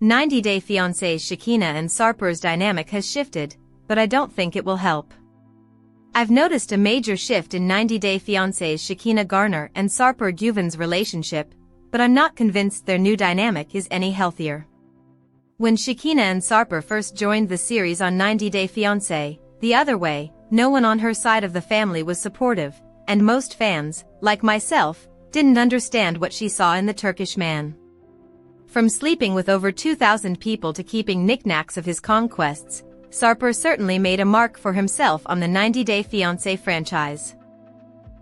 90-day fiancés Shekina and Sarper's dynamic has shifted, but I don't think it will help. I've noticed a major shift in 90-day fiancés Shekina Garner and Sarper Güven's relationship, but I'm not convinced their new dynamic is any healthier. When Shekina and Sarper first joined the series on 90-day fiancé, the other way, no one on her side of the family was supportive, and most fans, like myself, didn't understand what she saw in the Turkish man. From sleeping with over 2,000 people to keeping knickknacks of his conquests, Sarper certainly made a mark for himself on the 90-day fiancé franchise.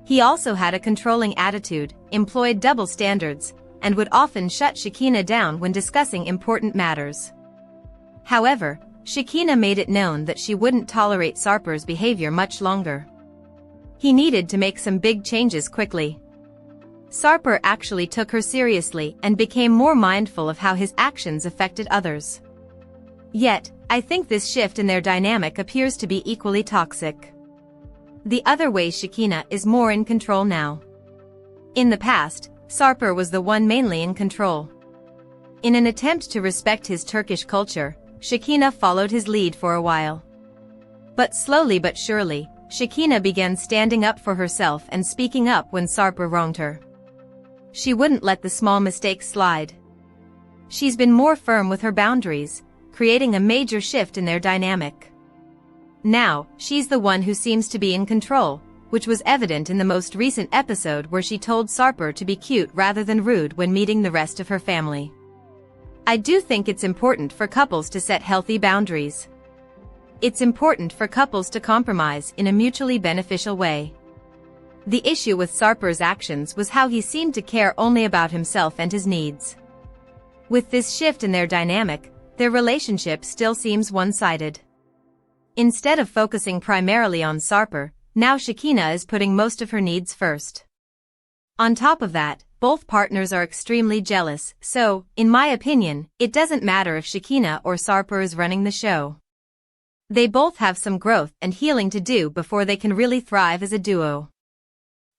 He also had a controlling attitude, employed double standards, and would often shut Shekina down when discussing important matters. However, Shekina made it known that she wouldn't tolerate Sarper's behavior much longer. He needed to make some big changes quickly. Sarper actually took her seriously and became more mindful of how his actions affected others. Yet, I think this shift in their dynamic appears to be equally toxic. The other way, Shekina is more in control now. In the past, Sarper was the one mainly in control. In an attempt to respect his Turkish culture, Shekina followed his lead for a while. But slowly but surely, Shekina began standing up for herself and speaking up when Sarper wronged her. She wouldn't let the small mistakes slide. She's been more firm with her boundaries, creating a major shift in their dynamic. Now, she's the one who seems to be in control, which was evident in the most recent episode where she told Sarper to be cute rather than rude when meeting the rest of her family. I do think it's important for couples to set healthy boundaries. It's important for couples to compromise in a mutually beneficial way. The issue with Sarper's actions was how he seemed to care only about himself and his needs. With this shift in their dynamic, their relationship still seems one-sided. Instead of focusing primarily on Sarper, now Shekina is putting most of her needs first. On top of that, both partners are extremely jealous, so, in my opinion, it doesn't matter if Shekina or Sarper is running the show. They both have some growth and healing to do before they can really thrive as a duo.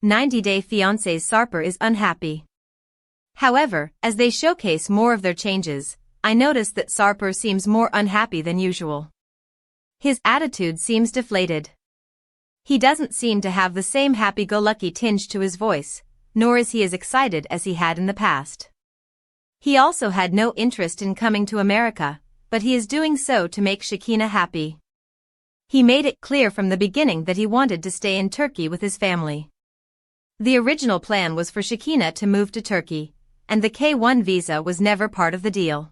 90-day fiancés Sarper is unhappy. However, as they showcase more of their changes, I notice that Sarper seems more unhappy than usual. His attitude seems deflated. He doesn't seem to have the same happy-go-lucky tinge to his voice, nor is he as excited as he had in the past. He also had no interest in coming to America, but he is doing so to make Shekina happy. He made it clear from the beginning that he wanted to stay in Turkey with his family. The original plan was for Shekina to move to Turkey, and the K-1 visa was never part of the deal.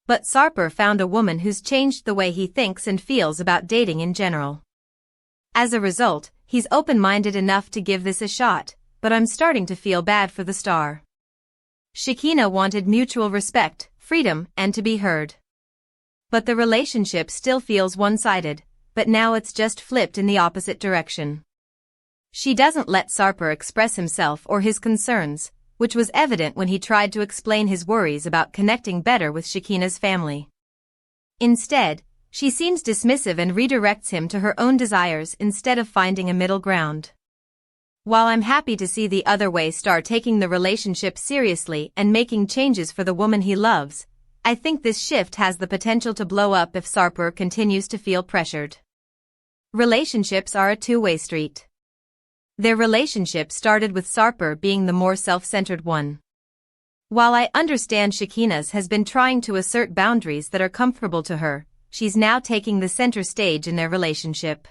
But Sarper found a woman who's changed the way he thinks and feels about dating in general. As a result, he's open-minded enough to give this a shot, but I'm starting to feel bad for the star. Shekina wanted mutual respect, freedom, and to be heard. But the relationship still feels one-sided, but now it's just flipped in the opposite direction. She doesn't let Sarper express himself or his concerns, which was evident when he tried to explain his worries about connecting better with Shekina's family. Instead, she seems dismissive and redirects him to her own desires instead of finding a middle ground. While I'm happy to see the other way star taking the relationship seriously and making changes for the woman he loves, I think this shift has the potential to blow up if Sarper continues to feel pressured. Relationships are a two-way street. Their relationship started with Sarper being the more self-centered one. While I understand Shekina's has been trying to assert boundaries that are comfortable to her, she's now taking the center stage in their relationship.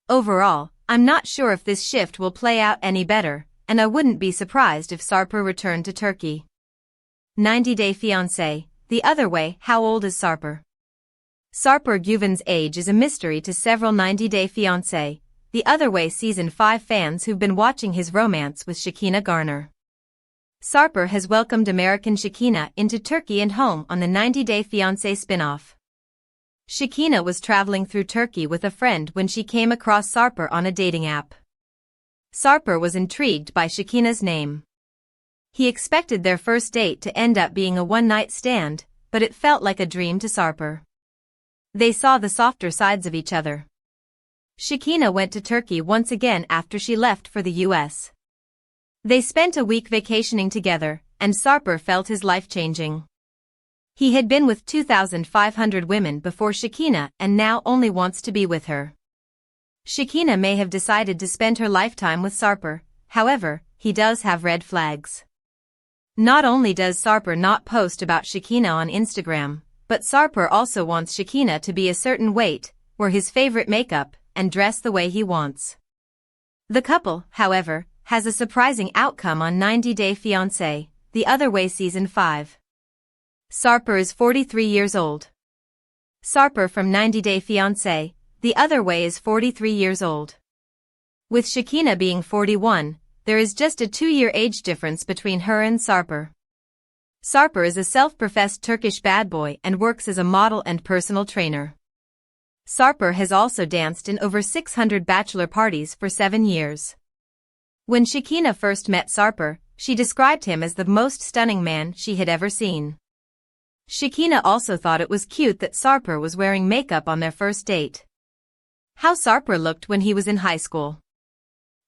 Overall, I'm not sure if this shift will play out any better, and I wouldn't be surprised if Sarper returned to Turkey. 90-day fiancé, the other way. How old is Sarper? Sarper Güven's age is a mystery to several 90-day fiancé, the other way Season 5 fans who've been watching his romance with Shekina Garner. Sarper has welcomed American Shekina into Turkey and home on the 90-day fiancé spin-off. Shekina was traveling through Turkey with a friend when she came across Sarper on a dating app. Sarper was intrigued by Shekina's name. He expected their first date to end up being a one-night stand, but it felt like a dream to Sarper. They saw the softer sides of each other. Shekina went to Turkey once again after she left for the US. They spent a week vacationing together, and Sarper felt his life changing. He had been with 2,500 women before Shekina and now only wants to be with her. Shekina may have decided to spend her lifetime with Sarper, however, he does have red flags. Not only does Sarper not post about Shekina on Instagram, but Sarper also wants Shekina to be a certain weight, wear his favorite makeup, and dress the way he wants. The couple, however, has a surprising outcome on 90 Day Fiancé, The Other Way Season 5. Sarper is 43 years old. Sarper from 90 Day Fiancé, The Other Way is 43 years old. With Shekina being 41, there is just a 2-year age difference between her and Sarper. Sarper is a self-professed Turkish bad boy and works as a model and personal trainer. Sarper has also danced in over 600 bachelor parties for 7 years. When Shekina first met Sarper, she described him as the most stunning man she had ever seen. Shekina also thought it was cute that Sarper was wearing makeup on their first date. How Sarper looked when he was in high school.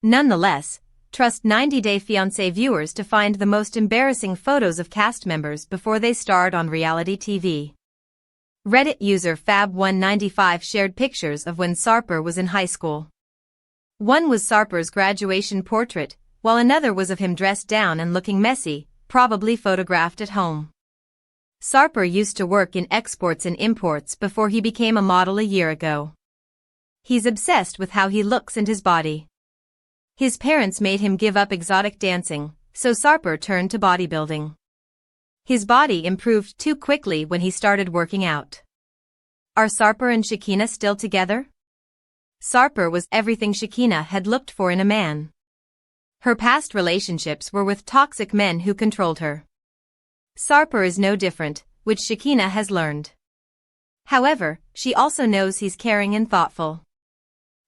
Nonetheless, trust 90 Day Fiancé viewers to find the most embarrassing photos of cast members before they starred on reality TV. Reddit user Fab195 shared pictures of when Sarper was in high school. One was Sarper's graduation portrait, while another was of him dressed down and looking messy, probably photographed at home. Sarper used to work in exports and imports before he became a model a year ago. He's obsessed with how he looks and his body. His parents made him give up exotic dancing, so Sarper turned to bodybuilding. His body improved too quickly when he started working out. Are Sarper and Shekina still together? Sarper was everything Shekina had looked for in a man. Her past relationships were with toxic men who controlled her. Sarper is no different, which Shekina has learned. However, she also knows he's caring and thoughtful.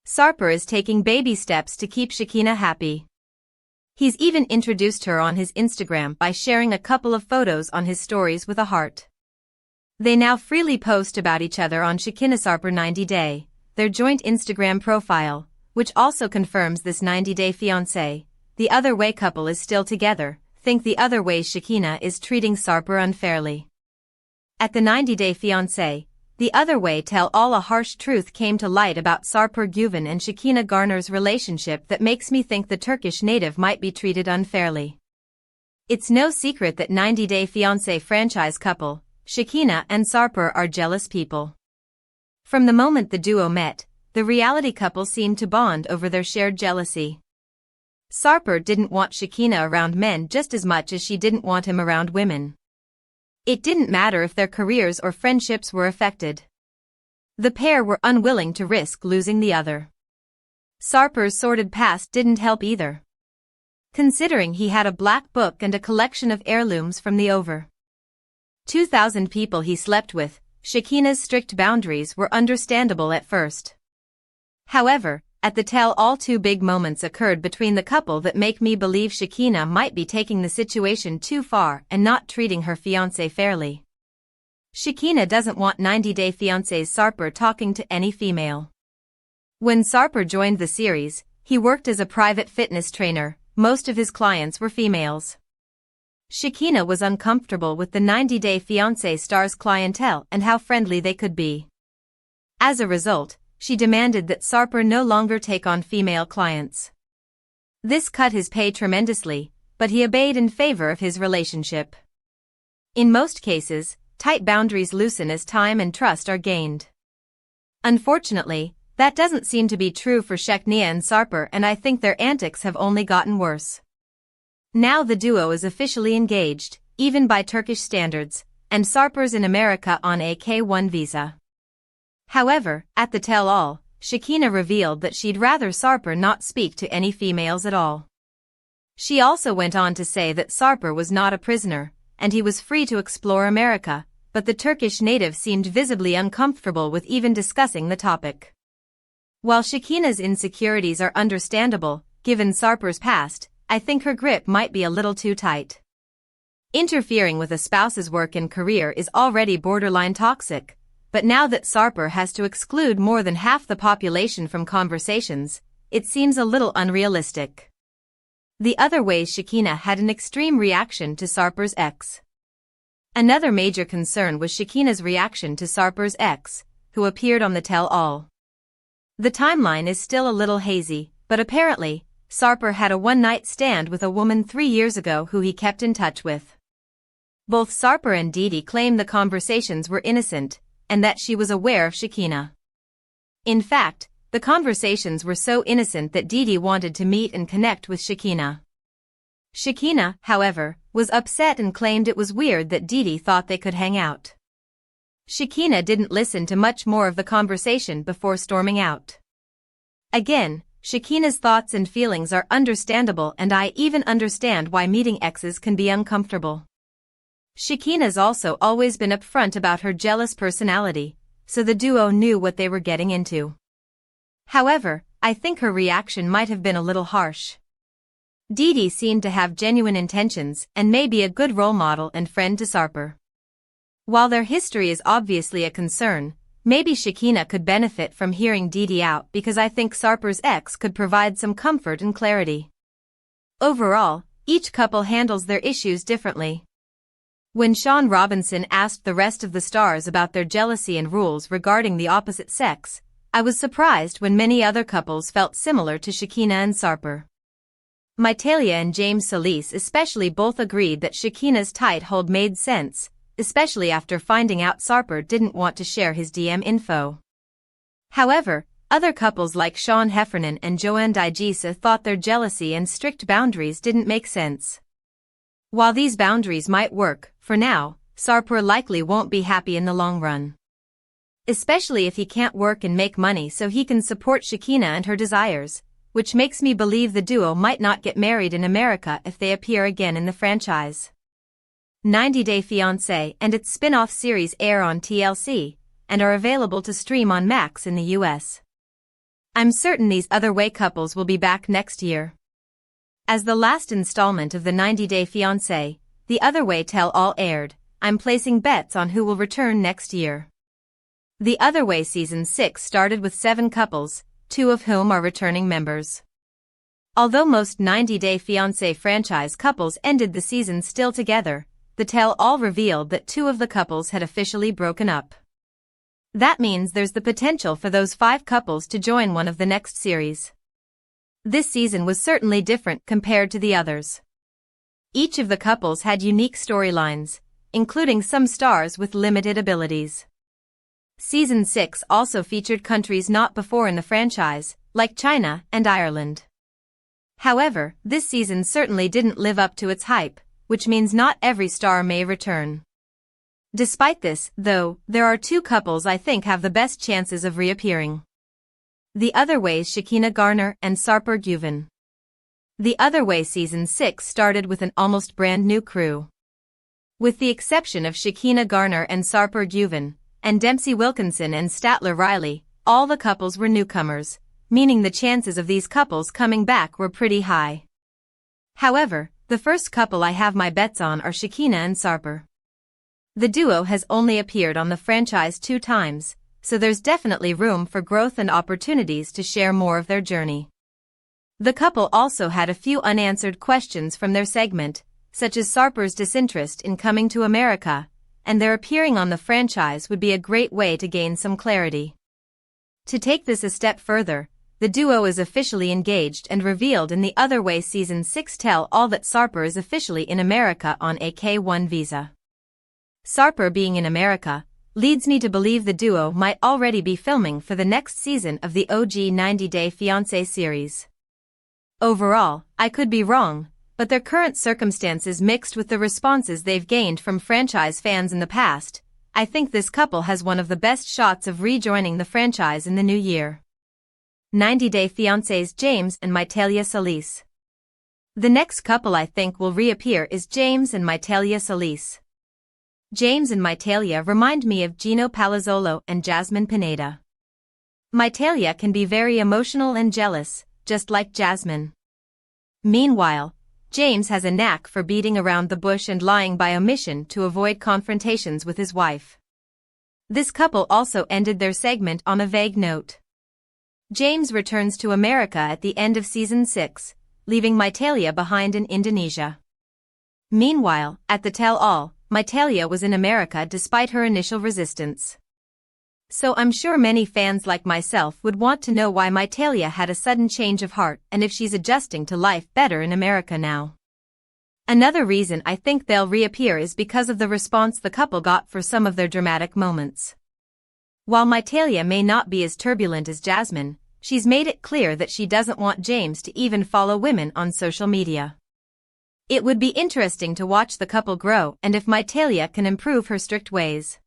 Sarper is taking baby steps to keep Shekina happy. He's even introduced her on his Instagram by sharing a couple of photos on his stories with a heart. They now freely post about each other on Shekina Sarper 90 Day, their joint Instagram profile, which also confirms this 90 Day Fiancé, The Other Way couple is still together. Think the other way Shekina is treating Sarper unfairly. At the 90 Day Fiancé, The Other Way tell all a harsh truth came to light about Sarper Güven and Shekina Garner's relationship that makes me think the Turkish native might be treated unfairly. It's no secret that 90 Day Fiancé franchise couple, Shekina and Sarper are jealous people. From the moment the duo met, the reality couple seemed to bond over their shared jealousy. Sarper didn't want Shekina around men just as much as she didn't want him around women. It didn't matter if their careers or friendships were affected. The pair were unwilling to risk losing the other. Sarper's sordid past didn't help either. Considering he had a black book and a collection of heirlooms from the over 2,000 people he slept with, Shekina's strict boundaries were understandable at first. However, at the tell-all two big moments occurred between the couple that make me believe Shekina might be taking the situation too far and not treating her fiancé fairly. Shekina doesn't want 90 Day Fiancé's Sarper talking to any female. When Sarper joined the series, he worked as a private fitness trainer. Most of his clients were females. Shekina was uncomfortable with the 90 Day Fiancé star's clientele and how friendly they could be. As a result, she demanded that Sarper no longer take on female clients. This cut his pay tremendously, but he obeyed in favor of his relationship. In most cases, tight boundaries loosen as time and trust are gained. Unfortunately, that doesn't seem to be true for Shekina and Sarper, and I think their antics have only gotten worse. Now the duo is officially engaged, even by Turkish standards, and Sarper's in America on a K-1 visa. However, at the tell-all, Shekina revealed that she'd rather Sarper not speak to any females at all. She also went on to say that Sarper was not a prisoner, and he was free to explore America, but the Turkish native seemed visibly uncomfortable with even discussing the topic. While Shekina's insecurities are understandable, given Sarper's past, I think her grip might be a little too tight. Interfering with a spouse's work and career is already borderline toxic, but now that Sarper has to exclude more than half the population from conversations, it seems a little unrealistic. The Other Way Shekina had an extreme reaction to Sarper's ex. Another major concern was Shekina's reaction to Sarper's ex, who appeared on the tell-all. The timeline is still a little hazy, but apparently, Sarper had a one-night stand with a woman 3 years ago who he kept in touch with. Both Sarper and Didi claim the conversations were innocent, and that she was aware of Shekina. In fact, the conversations were so innocent that Didi wanted to meet and connect with Shekina. Shekina, however, was upset and claimed it was weird that Didi thought they could hang out. Shekina didn't listen to much more of the conversation before storming out. Again, Shekina's thoughts and feelings are understandable, and I even understand why meeting exes can be uncomfortable. Shekina's also always been upfront about her jealous personality, so the duo knew what they were getting into. However, I think her reaction might have been a little harsh. Didi seemed to have genuine intentions and may be a good role model and friend to Sarper. While their history is obviously a concern, maybe Shekina could benefit from hearing Didi out, because I think Sarper's ex could provide some comfort and clarity. Overall, each couple handles their issues differently. When Sean Robinson asked the rest of the stars about their jealousy and rules regarding the opposite sex, I was surprised when many other couples felt similar to Shekina and Sarper. Mitalia and James Solis especially both agreed that Shekina's tight hold made sense, especially after finding out Sarper didn't want to share his DM info. However, other couples like Sean Heffernan and Joanne Digisa thought their jealousy and strict boundaries didn't make sense. While these boundaries might work, for now, Sarper likely won't be happy in the long run. Especially if he can't work and make money so he can support Shekina and her desires, which makes me believe the duo might not get married in America if they appear again in the franchise. 90 Day Fiancé and its spin-off series air on TLC, and are available to stream on Max in the US. I'm certain these other way couples will be back next year. As the last installment of the 90 Day Fiancé, The Other Way tell-all aired, I'm placing bets on who will return next year. The Other Way Season 6 started with 7 couples, 2 of whom are returning members. Although most 90 Day Fiancé franchise couples ended the season still together, the tell-all revealed that 2 of the couples had officially broken up. That means there's the potential for those 5 couples to join one of the next series. This season was certainly different compared to the others. Each of the couples had unique storylines, including some stars with limited abilities. Season 6 also featured countries not before in the franchise, like China and Ireland. However, this season certainly didn't live up to its hype, which means not every star may return. Despite this, though, there are 2 couples I think have the best chances of reappearing. The Other Way's Shekina Garner and Sarper Güven. The Other Way Season 6 started with an almost brand new crew. With the exception of Shekina Garner and Sarper Güven, and Dempsey Wilkinson and Statler Riley, all the couples were newcomers, meaning the chances of these couples coming back were pretty high. However, the first couple I have my bets on are Shekina and Sarper. The duo has only appeared on the franchise 2 times, so there's definitely room for growth and opportunities to share more of their journey. The couple also had a few unanswered questions from their segment, such as Sarper's disinterest in coming to America, and their appearing on the franchise would be a great way to gain some clarity. To take this a step further, the duo is officially engaged and revealed in The Other Way Season 6 tell-all that Sarper is officially in America on a K-1 visa. Sarper being in America leads me to believe the duo might already be filming for the next season of the OG 90 Day Fiancé series. Overall, I could be wrong, but their current circumstances mixed with the responses they've gained from franchise fans in the past, I think this couple has one of the best shots of rejoining the franchise in the new year. 90 Day Fiancé's James and Mitalia Solis. The next couple I think will reappear is James and Mitalia Solis. James and Mitalia remind me of Gino Palazzolo and Jasmine Pineda. Mitalia can be very emotional and jealous, just like Jasmine. Meanwhile, James has a knack for beating around the bush and lying by omission to avoid confrontations with his wife. This couple also ended their segment on a vague note. James returns to America at the end of Season 6, leaving Mitalia behind in Indonesia. Meanwhile, at the tell-all, Mitalia was in America despite her initial resistance. So I'm sure many fans like myself would want to know why Mitalia had a sudden change of heart and if she's adjusting to life better in America now. Another reason I think they'll reappear is because of the response the couple got for some of their dramatic moments. While Mitalia may not be as turbulent as Jasmine, she's made it clear that she doesn't want James to even follow women on social media. It would be interesting to watch the couple grow and if Mitalia can improve her strict ways.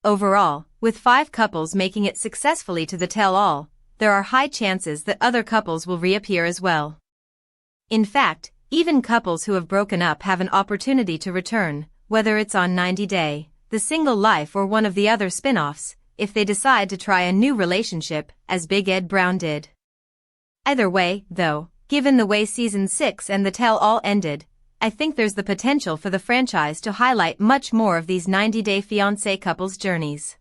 Overall, with 5 couples making it successfully to the tell-all, there are high chances that other couples will reappear as well. In fact, even couples who have broken up have an opportunity to return, whether it's on 90 Day, The Single Life or one of the other spin-offs, if they decide to try a new relationship, as Big Ed Brown did. Either way, though, given the way Season 6 and the tell-all ended, I think there's the potential for the franchise to highlight much more of these 90-day fiancé couples' journeys.